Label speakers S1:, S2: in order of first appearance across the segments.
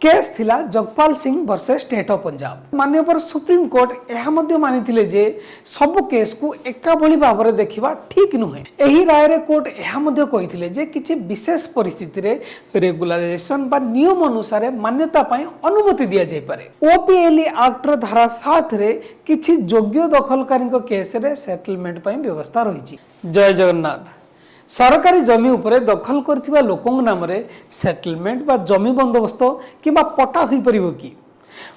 S1: Case थिला Jagpal Singh versus state of Punjab माननीय supreme court यह मानी जे सब केस को एका भली भाव में देखा ठीक नुहे। यही राय रे कोर्ट यह कही जे किसी विशेष परिस्थिति रे रेगुलाराइजेशन बा नियम अनुसार मान्यता पाई अनुमति दिया जाय पारे। ओपीएलई एक्ट धारा 7 रे किसी योग्य दखलकारी केस रे सेटलमेंट पाई व्यवस्था रही। जय जगन्नाथ। सरकारी जमी उपरे दखल करथिबा लोकंग नाम रे सेटलमेंट बा जमी बंदोबस्त किबा पट्टा होई परिबो कि?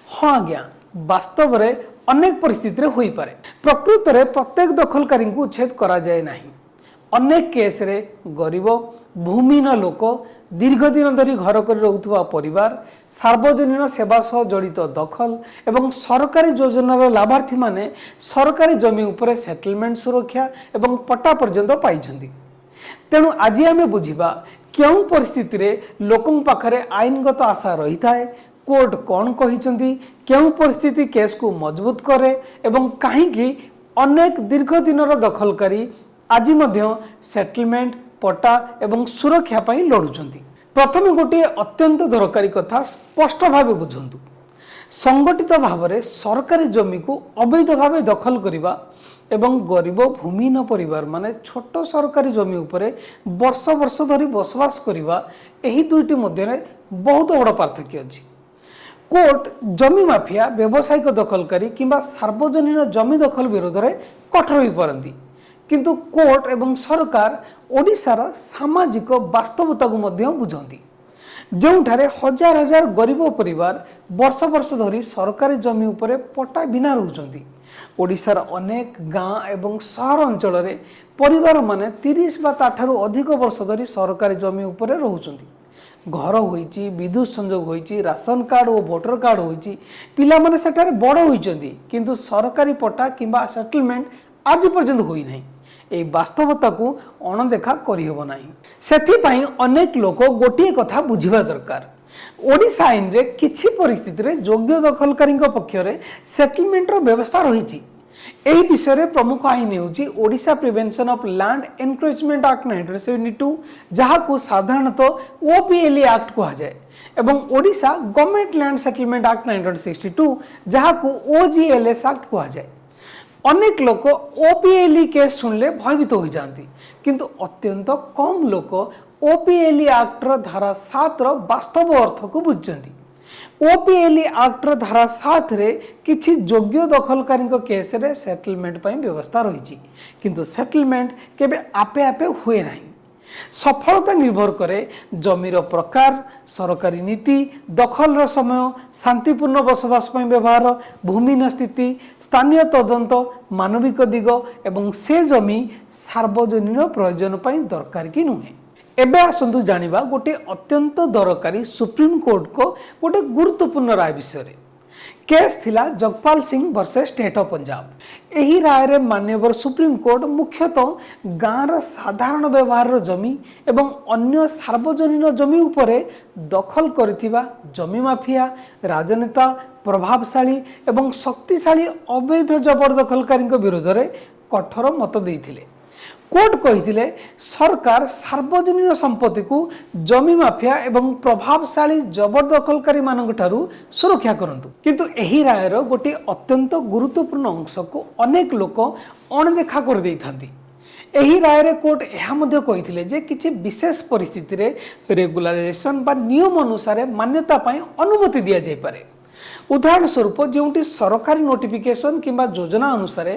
S1: हाँ आज्ञा, वास्तव रे अनेक परिस्थिति रे होई पारे। प्रकृत रे प्रत्येक दखलकारी को उच्छेद करा जाए नाही। अनेक केस रे गरीब भूमिहीन लोक दीर्घ दिन धरी घर कर रहुथुवा परिवार सार्वजनिक सेवा सह जड़ित दखल एवं सरकारी योजनार लाभार्थी माने सरकारी जमी उपरे सेटलमेंट सुरक्षा एवं पट्टा पर्यंत पाइछन्ति। तेणु आज आम बुझा क्यों परिस्थिति रे लोकों पाखरे आईनगत आशा रही थाए, कोर्ट कौन कही क्यों परिस्थिति केस को मजबूत करे एवं कहीं अनेक दीर्घ दिन दखलकारी आज सेटलमेंट पट्टा एवं सुरक्षा पाई लड़ुचंती। प्रथम गोटे अत्यंत दरकारी कथा स्पष्ट भाव बुझंतु। संगठित भाव में सरकारी जमी को अवैध भाव दखल करने एवं गरीब भूमिहीन परिवार माने छोट सरकारी जमी उपरे वर्ष वर्ष धरी बसवास करवा यही दुईटी मध्य बहुत बड़ पार्थक्य अछि। कोर्ट जमी माफिया व्यावसायिक दखलकारी किंबा सार्वजनिक जमी दखल विरोध में कठोर हो पारती, किंतु कोर्ट एवं सरकार ओडिशार सामाजिक वास्तवता को मध्य बुझंती। जोठारे हजार हजार गरीब परिवार वर्ष वर्ष धरी सरकारी जमी उपरे पट्टा बिना रहउचंती। ओडिशार अनेक गाँ एवं सहर अंचल रे परिवार माने 30 बा ताठारु अधिक वर्ष धरी सरकारी जमी उपरे रहउचंती। घर होईची, विद्युत संयोग होईची, राशन कार्ड और वोटर कार्ड होईची, पिला माने सेठारे बड़ होईचंती, किंतु सरकारी पट्टा किंबा सेटलमेंट आज पर्यंत होई नाही। ए वास्तवता को अणदेखा करिहबो नाही। सेथिपाई अनेक लोक गोटिए कथा बुझिबा दरकार। ओडिशा आईन रे किछि परिस्थिति रे योग्य दखलकारी पक्ष रे सेटलमेंट रो व्यवस्था रही। एही विषय रे प्रमुख आईन हेउची Odisha prevention of land encroachment act 1972 जहा को साधारणतः ओपीएलई एक्ट कहा जाए एवं Odisha government land settlement act 1962 जहा को ओजीएलएस एक्ट कहा जाए। अनेक लोक ओपीएलई केस सुनले भयभीत हो जाती, किंतु अत्यंत कम लोक ओपीएलई एक्ट धारा 7 वास्तव अर्थ को बुझती। ओपीएलई एक्ट धारा 7 रे किछि योग्य दखलकारी केस रे सेटलमेंट पाई व्यवस्था रही, किंतु सेटलमेंट केबे आपे आपे हुए नाही। सफलता निर्भर करे जमीर प्रकार, सरकारी नीति, दखल समय, शांतिपूर्ण बसवास पाई व्यवहार, भूमिहीन स्थिति, स्थानीय तदंत, मानविक दिग एवं से जमी सार्वजनिक प्रयोजन पाई दरकार कि नुहे। एबे आसंतु जानिबा गोटे अत्यंत दरकारी सुप्रीम कोर्ट को गोटे गुरुत्वपूर्ण राय विषय। केस थिला Jagpal Singh versus state of Punjab. यही राय रे माननीय सुप्रीम कोर्ट मुख्यतः गाँव साधारण व्यवहार जमी एवं अन्य सार्वजनिक जमी उपरे दखल करथिबा जमी माफिया, राजनेता, प्रभावशाली एवं शक्तिशाली अवैध जबरदखलकारी विरोध में कठोर मत देइथिले। कोर्ट कही सरकार सार्वजनिक संपत्ति को जमी माफिया एवं प्रभावशाली जबरदखलकारी मानक ठारू सुरक्षा करंतु, किंतु एही रायर गोटे अत्यंत गुरुत्वपूर्ण अंश को अनेक लोक अणदेखा कर देइथांती। एही राय रे कोर्ट यह कही जे किछि विशेष परिस्थिति रे रेगुलाराइजेशन बा नियम अनुसार मान्यता पाई अनुमति दिया जाय पारे। उदाहरण स्वरूप जोटी सरकारी नोटिफिकेशन किंबा योजना अनुसार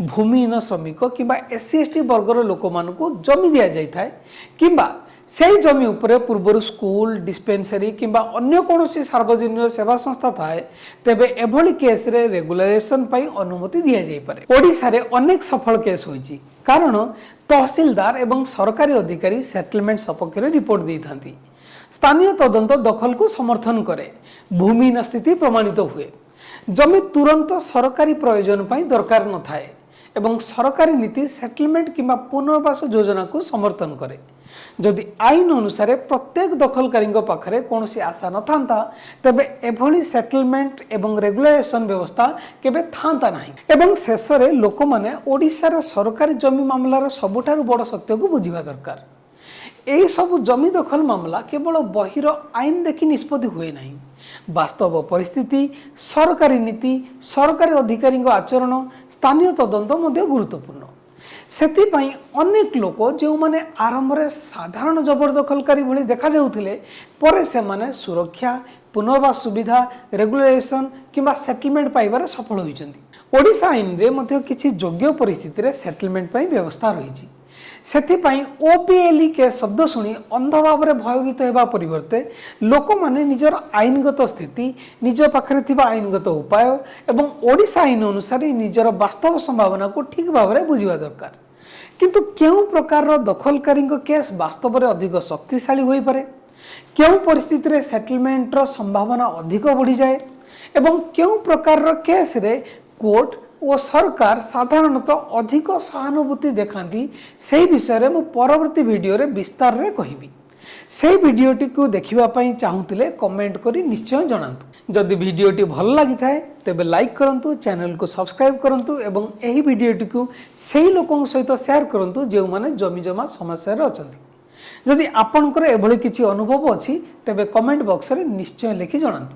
S1: भूमिहीन श्रमिक किंबा एससी एसटी वर्गर लोक मानकु जमी दिया जाय थाए, किंबा सेही जमी उपरे पूर्वर स्कूल, डिस्पेंसरी किंबा अन्य कोनोसी सार्वजनिक सेवा संस्था थाए, तेबे एभली केस रे रेगुलाराइजेशन पाई अनुमति दिया जाय पारे। ओडिशा रे अनेक सफल केस होईची, कारण तहसीलदार एवं सरकारी अधिकारी सेटलमेंट सपक्ष रे रिपोर्ट देइथांती। स्थानीय तदंत दखल को समर्थन करे, भूमिहीन स्थिति प्रमाणित हुए, जमी तुरंत सरकारी प्रयोजन पाई दरकार न थाए एवं सरकारी नीति सेटलमेंट किंबा पुनर्वास योजना को समर्थन करे। जदि आईन अनुसार प्रत्येक दखलकारी पाखरे कौनसी आशा न थांता, तेबे एभली सेटलमेंट एवं रेगुलाराइजेशन व्यवस्था केबे थांता नाही। एवं शेष रे लोक माने ओडिशार सरकारी जमी मामलार सबुठारु बड़ सत्य को बुझिबा दरकार। यही सब जमी दखल मामला केवल बहिर आईन देखी निष्पत्ति हुए नहीं, ବାସ୍ତବ ପରିସ୍ଥିତି, ସରକାରୀ ନୀତି, ସରକାରୀ ଅଧିକାରୀଙ୍କ ଆଚରଣ, ସ୍ଥାନୀୟ ତଦନ୍ତ ମଧ୍ୟ ଗୁରୁତ୍ୱପୂର୍ଣ୍ଣ। ସେଥିପାଇଁ ଅନେକ ଲୋକ ଯେଉଁମାନେ ଆରମ୍ଭରେ ସାଧାରଣ ଜବରଦଖଲକାରୀ ଭଳି ଦେଖାଯାଉଥିଲେ, ପରେ ସେମାନେ ସୁରକ୍ଷା, ପୁନର୍ବାସ ସୁବିଧା, ରେଗୁଲେସନ କିମ୍ବା ସେଟଲମେଣ୍ଟ ପାଇବାରେ ସଫଳ ହୋଇଛନ୍ତି। ଓଡ଼ିଶା ଆଇନରେ ମଧ୍ୟ କିଛି ଯୋଗ୍ୟ ପରିସ୍ଥିତିରେ ସେଟଲମେଣ୍ଟ ପାଇଁ ବ୍ୟବସ୍ଥା ରହିଛି। ସେଥିପାଇଁ OPLE କେସ୍ ଶବ୍ଦ ଶୁଣି ଅନ୍ଧ ଭାବରେ ଭୟଭୀତ ହେବା ପରିବର୍ତ୍ତେ ଲୋକମାନେ ନିଜର ଆଇନଗତ ସ୍ଥିତି, ନିଜ ପାଖରେ ଥିବା ଆଇନଗତ ଉପାୟ ଏବଂ ଓଡ଼ିଶା ଆଇନ ଅନୁସାରେ ନିଜର ବାସ୍ତବ ସମ୍ଭାବନାକୁ ଠିକ୍ ଭାବରେ ବୁଝିବା ଦରକାର। କିନ୍ତୁ କେଉଁ ପ୍ରକାରର ଦଖଲକାରୀଙ୍କ କେସ୍ ବାସ୍ତବରେ ଅଧିକ ଶକ୍ତିଶାଳୀ ହୋଇପାରେ, କେଉଁ ପରିସ୍ଥିତିରେ ସେଟଲମେଣ୍ଟର ସମ୍ଭାବନା ଅଧିକ ବଢ଼ିଯାଏ ଏବଂ କେଉଁ ପ୍ରକାରର କେସ୍ରେ କୋର୍ଟ ଓ ସରକାର ସାଧାରଣତଃ ଅଧିକ ସହାନୁଭୂତି ଦେଖାନ୍ତି, ସେହି ବିଷୟରେ ମୁଁ ପରବର୍ତ୍ତୀ ଭିଡ଼ିଓରେ ବିସ୍ତାରରେ କହିବି। ସେହି ଭିଡ଼ିଓଟିକୁ ଦେଖିବା ପାଇଁ ଚାହୁଁଥିଲେ କମେଣ୍ଟ କରି ନିଶ୍ଚୟ ଜଣାନ୍ତୁ। ଯଦି ଭିଡ଼ିଓଟି ଭଲ ଲାଗିଥାଏ ତେବେ ଲାଇକ୍ କରନ୍ତୁ, ଚ୍ୟାନେଲକୁ ସବସ୍କ୍ରାଇବ୍ କରନ୍ତୁ ଏବଂ ଏହି ଭିଡ଼ିଓଟିକୁ ସେହି ଲୋକଙ୍କ ସହିତ ସେୟାର କରନ୍ତୁ ଯେଉଁମାନେ ଜମିଜମା ସମସ୍ୟାରେ ଅଛନ୍ତି। ଯଦି ଆପଣଙ୍କର ଏଭଳି କିଛି ଅନୁଭବ ଅଛି ତେବେ କମେଣ୍ଟ ବକ୍ସରେ ନିଶ୍ଚୟ ଲେଖି ଜଣାନ୍ତୁ।